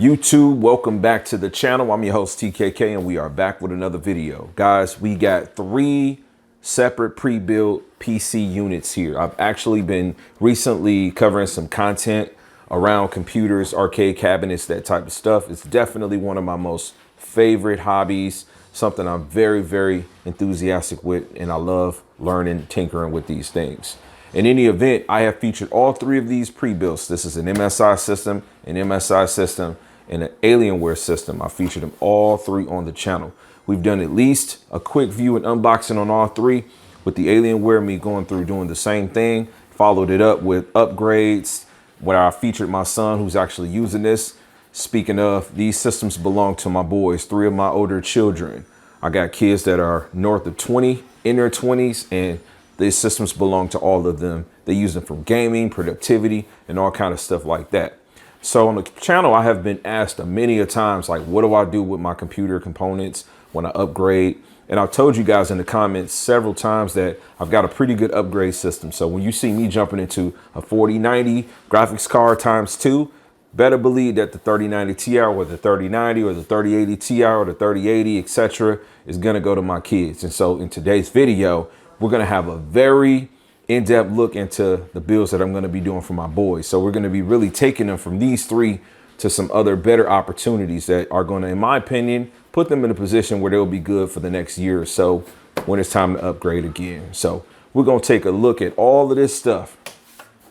YouTube, welcome back to the channel. I'm your host TKK and we are back with another video. Guys, we got 3 separate pre-built PC units here. I've actually been recently covering some content around computers, arcade cabinets, that type of stuff. It's definitely one of my most favorite hobbies, something I'm very enthusiastic with, and I love learning, tinkering with these things. In any event, I have featured all 3 of these pre-builts. This is an MSI system, an MSI system, and an Alienware system. I featured them all 3 on the channel. We've done at least a quick view and unboxing on all 3, with the Alienware, me going through doing the same thing, followed it up with upgrades, where I featured my son who's actually using this. Speaking of, these systems belong to my boys, 3 of my older children. I got kids that are north of 20, in their 20s, and these systems belong to all of them. They use them for gaming, productivity, and all kind of stuff like that. So on the channel, I have been asked many a times, like, what do I do with my computer components when I upgrade? And I've told you guys in the comments several times that I've got a pretty good upgrade system. So when you see me jumping into a 4090 graphics card ×2, better believe that the 3090 Ti or the 3090 or the 3080 Ti or the 3080, etc., is going to go to my kids. And so in today's video, we're going to have a very in-depth look into the builds that I'm going to be doing for my boys. So we're going to be really taking them from these 3 to some other better opportunities that are going to, in my opinion, put them in a position where they'll be good for the next year or so when it's time to upgrade again. So we're going to take a look at all of this stuff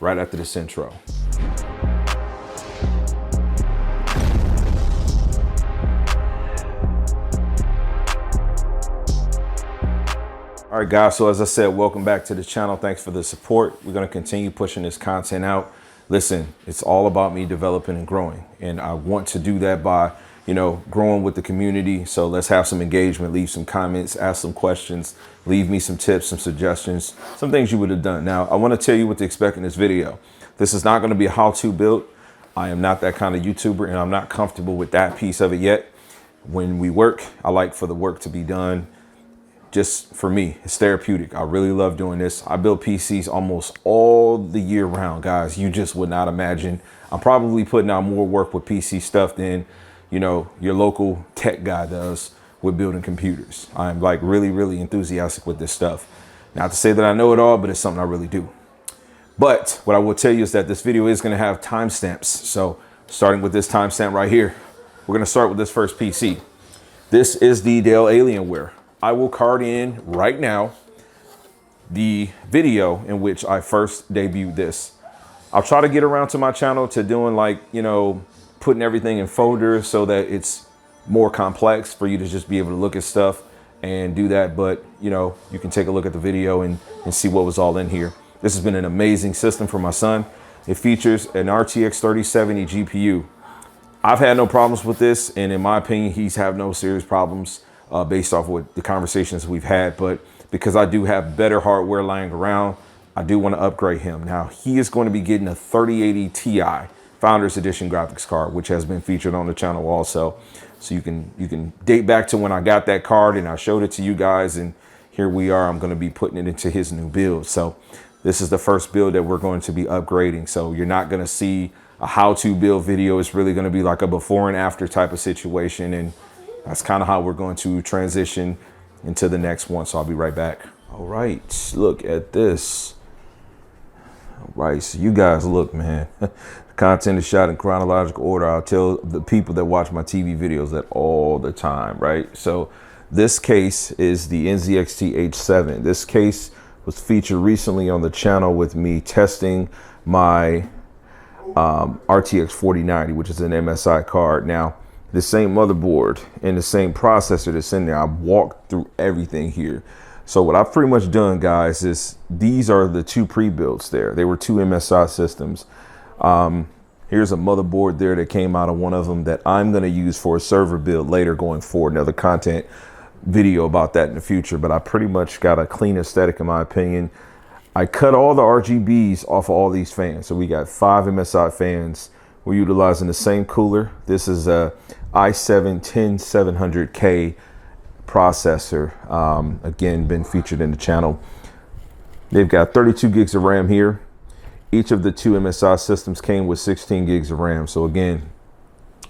right after this intro. All right, guys, so as I said, welcome back to the channel. Thanks for the support. We're going to continue pushing this content out. Listen, it's all about me developing and growing, and I want to do that by, growing with the community. So let's have some engagement, leave some comments, ask some questions, leave me some tips, some suggestions, some things you would have done. Now, I want to tell you what to expect in this video. This is not going to be a how-to build. I am not that kind of YouTuber, and I'm not comfortable with that piece of it yet. When we work, I like for the work to be done. Just for me, it's therapeutic. I really love doing this. I build PCs almost all the year round, guys. You just would not imagine. I'm probably putting out more work with PC stuff than, your local tech guy does with building computers. I'm like really enthusiastic with this stuff. Not to say that I know it all, but it's something I really do. But what I will tell you is that this video is going to have timestamps. So starting with this timestamp right here, we're going to start with this first PC. This is the Dell Alienware. I will card in right now the video in which I first debuted this. I'll try to get around to my channel to doing putting everything in folders so that it's more complex for you to just be able to look at stuff and do that. But, you can take a look at the video and see what was all in here. This has been an amazing system for my son. It features an RTX 3070 GPU. I've had no problems with this, and in my opinion, he's had no serious problems. Based off what the conversations we've had, but because I do have better hardware lying around, I do want to upgrade him. Now, he is going to be getting a 3080 Ti Founders Edition graphics card, which has been featured on the channel also. So you can date back to when I got that card and I showed it to you guys, and here we are. I'm going to be putting it into his new build. So this is the first build that we're going to be upgrading. So you're not going to see a how-to build video. It's really going to be like a before and after type of situation, and that's kind of how we're going to transition into the next one. So I'll be right back. All right, look at this. All right, so you guys look, man. The content is shot in chronological order. I'll tell the people that watch my TV videos that all the time, right? So this case is the NZXT H7. This case was featured recently on the channel with me testing my RTX 4090, which is an MSI card. Now, the same motherboard and the same processor that's in there. I walked through everything here. So what I've pretty much done, guys, is these are the 2 pre-builds there. They were 2 MSI systems. Here's a motherboard there that came out of one of them that I'm going to use for a server build later going forward. Another content video about that in the future. But I pretty much got a clean aesthetic, in my opinion. I cut all the RGBs off of all these fans. So we got 5 MSI fans. We're utilizing the same cooler. This is a i7-10700K processor. Again, been featured in the channel. They've got 32 gigs of RAM here. Each of the 2 MSI systems came with 16 gigs of RAM. So again,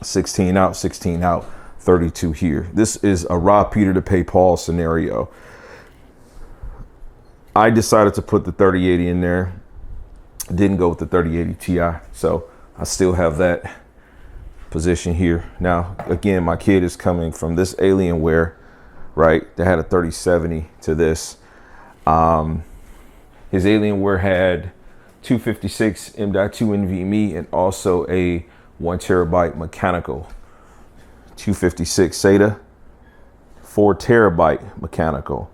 16 out, 16 out, 32 here. This is a rob Peter to pay Paul scenario. I decided to put the 3080 in there. Didn't go with the 3080 Ti, so I still have that position here. Now, again, my kid is coming from this Alienware, right? That had a 3070 to this. His Alienware had 256 M.2 NVMe and also a 1 terabyte mechanical. 256 SATA, 4 terabyte mechanical.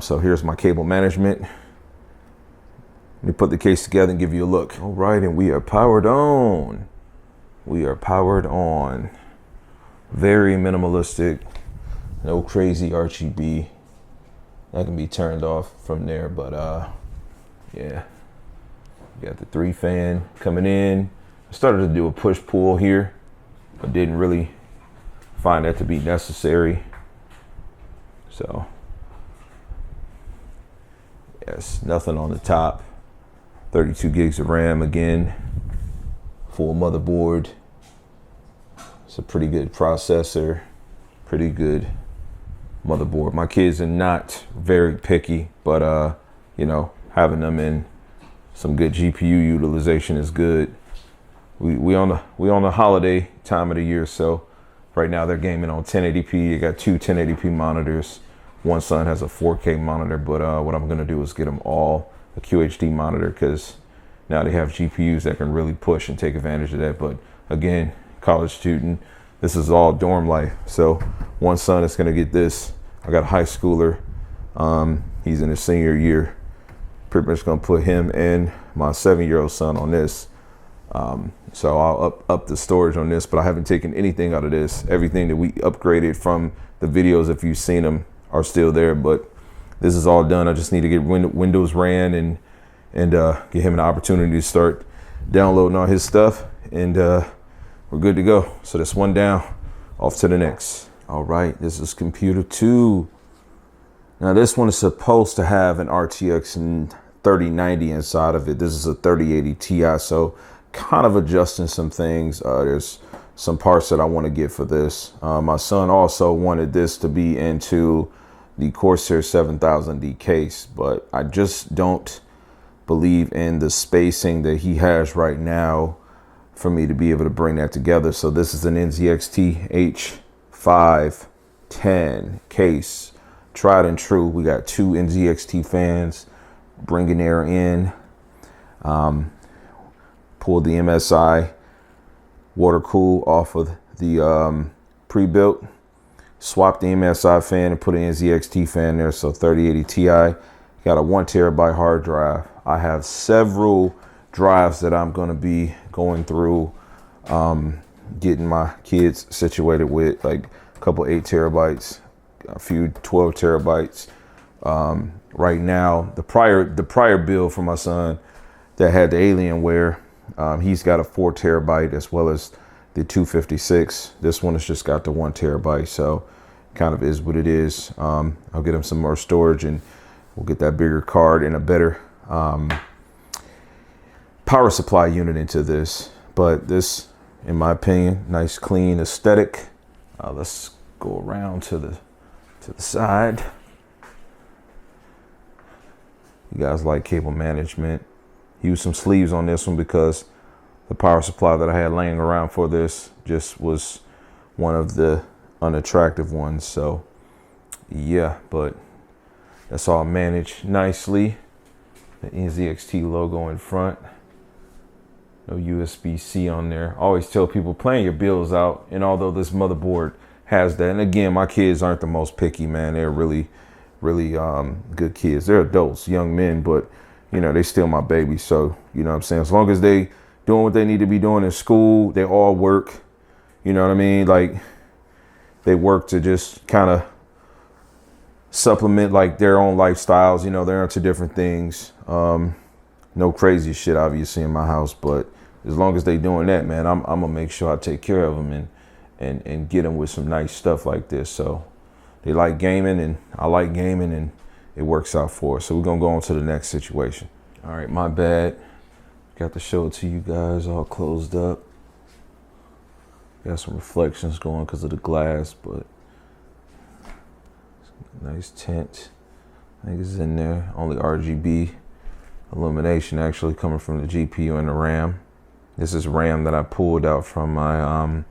So here's my cable management. Let me put the case together and give you a look. All right, and we are powered on. We are powered on. Very minimalistic, no crazy RGB. That can be turned off from there, but yeah. Got the 3 fan coming in. I started to do a push-pull here, but didn't really find that to be necessary. So, yes, nothing on the top. 32 gigs of RAM again. Full motherboard. It's a pretty good processor. Pretty good motherboard. My kids are not very picky, but you know, having them in some good GPU utilization is good. We on the holiday time of the year, so right now they're gaming on 1080p. They got 2 1080p monitors. One son has a 4K monitor, but what I'm gonna do is get them all a QHD monitor, because now they have GPUs that can really push and take advantage of that. But again, college student, this is all dorm life. So one son is gonna get this. I got a high schooler. He's in his senior year. Pretty much gonna put him and my 7-year-old son on this. So I'll up the storage on this, but I haven't taken anything out of this. Everything that we upgraded from the videos, if you've seen them, are still there, but this is all done. I just need to get Windows ran and get him an opportunity to start downloading all his stuff, and we're good to go. So that's one down, off to the next. All right, this is computer 2. Now this one is supposed to have an RTX 3090 inside of it. This is a 3080 Ti, so kind of adjusting some things. There's some parts that I want to get for this. My son also wanted this to be into the Corsair 7000D case, but I just don't believe in the spacing that he has right now for me to be able to bring that together. So this is an NZXT H510 case, tried and true. We got 2 NZXT fans, bringing air in, pulled the MSI water cool off of the pre-built, swapped the MSI fan and put an NZXT fan there. So 3080 Ti, got a 1 terabyte hard drive. I have several drives that I'm going to be going through, getting my kids situated with, like a couple 8 terabytes, a few 12 terabytes. Right now, the prior build for my son that had the Alienware, he's got a 4 terabyte as well as the 256. This one has just got the 1 terabyte, so kind of is what it is. I'll get him some more storage, and we'll get that bigger card and a better power supply unit into this. But this, in my opinion, nice clean aesthetic. Let's go around to the side. You guys like cable management. Use some sleeves on this one because the power supply that I had laying around for this just was one of the unattractive ones. So yeah, but that's all managed nicely. The NZXT logo in front. No USB-C on there. I always tell people, plan your bills out. And although this motherboard has that, and again, my kids aren't the most picky, man. They're really good kids. They're adults, young men, but you know, they still my baby. So, you know what I'm saying? As long as they doing what they need to be doing in school, they all work. You know what I mean? Like, they work to just kind of supplement like their own lifestyles. You know, they're into different things. No crazy shit, obviously, in my house, but as long as they doing that, man, I'm gonna make sure I take care of them and get them with some nice stuff like this. So they like gaming, and I like gaming, and it works out for us. So we're gonna go on to the next situation. All right, my bad. Got to show it to you guys all closed up. Got some reflections going because of the glass, but nice tint. I think it's in there. Only RGB illumination actually coming from the GPU and the RAM. This is RAM that I pulled out from my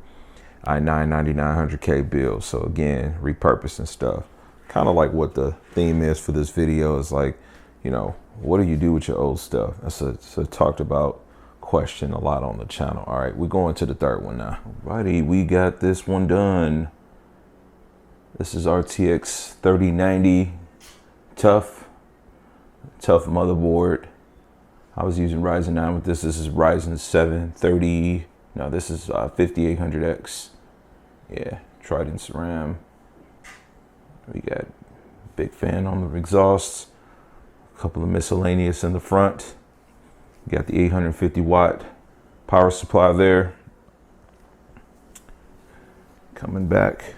i9-9900K build. So again, repurposing stuff. Kind of like what the theme is for this video is like, you know, what do you do with your old stuff? That's a talked about question a lot on the channel. All right, we're going to the third one now. Alrighty, we got this one done. This is RTX 3090 tough motherboard. I was using Ryzen 9 with this. This is Ryzen 7 30. No, this is 5800X. Yeah, Trident RAM. We got big fan on the exhausts. A couple of miscellaneous in the front. You got the 850 watt power supply there. Coming back.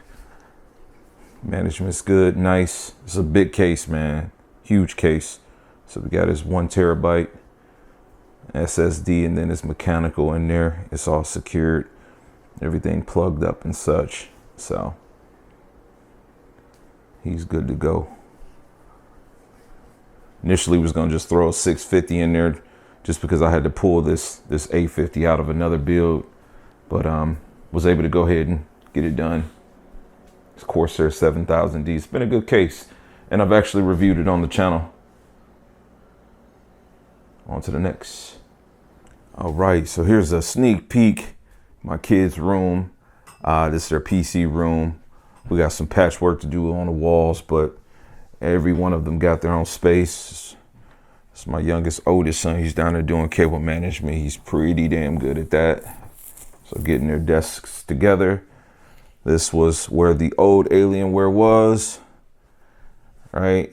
Management's good, nice. It's a big case, man. Huge case. So we got his 1 terabyte SSD, and then it's mechanical in there. It's all secured, everything plugged up and such. So he's good to go. Initially was gonna just throw a 650 in there just because I had to pull this 850 out of another build, but was able to go ahead and get it done. It's Corsair 7000D. It's been a good case, and I've actually reviewed it on the channel. On to the next. All right, so here's a sneak peek. My kids' room. This is their PC room. We got some patchwork to do on the walls, but every one of them got their own space. It's my oldest son. He's down there doing cable management. He's pretty damn good at that. So getting their desks together. This was where the old Alienware was, right?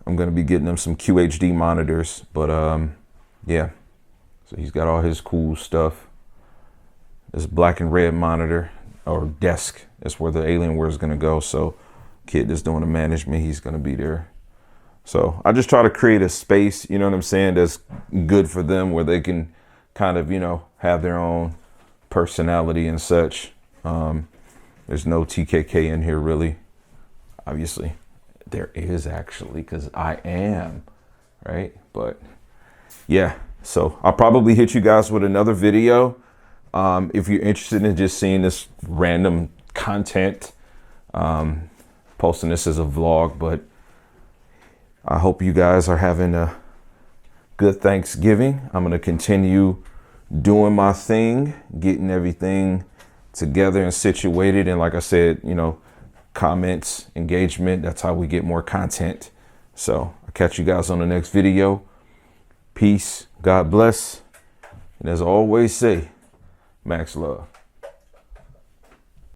I'm gonna be getting them some QHD monitors, but yeah. So he's got all his cool stuff. This black and red monitor or desk is where the Alienware is gonna go. So kid that's doing the management, he's gonna be there. So I just try to create a space, you know what I'm saying, that's good for them where they can kind of, you know, have their own personality and such. There's no TKK in here really. Obviously there is actually, because I am, right? But yeah, so I'll probably hit you guys with another video. If you're interested in just seeing this random content, posting this as a vlog, but I hope you guys are having a good Thanksgiving. I'm going to continue doing my thing, getting everything together and situated. And like I said, you know, comments, engagement, that's how we get more content. So I'll catch you guys on the next video. Peace. God bless. And as I always say, Max love.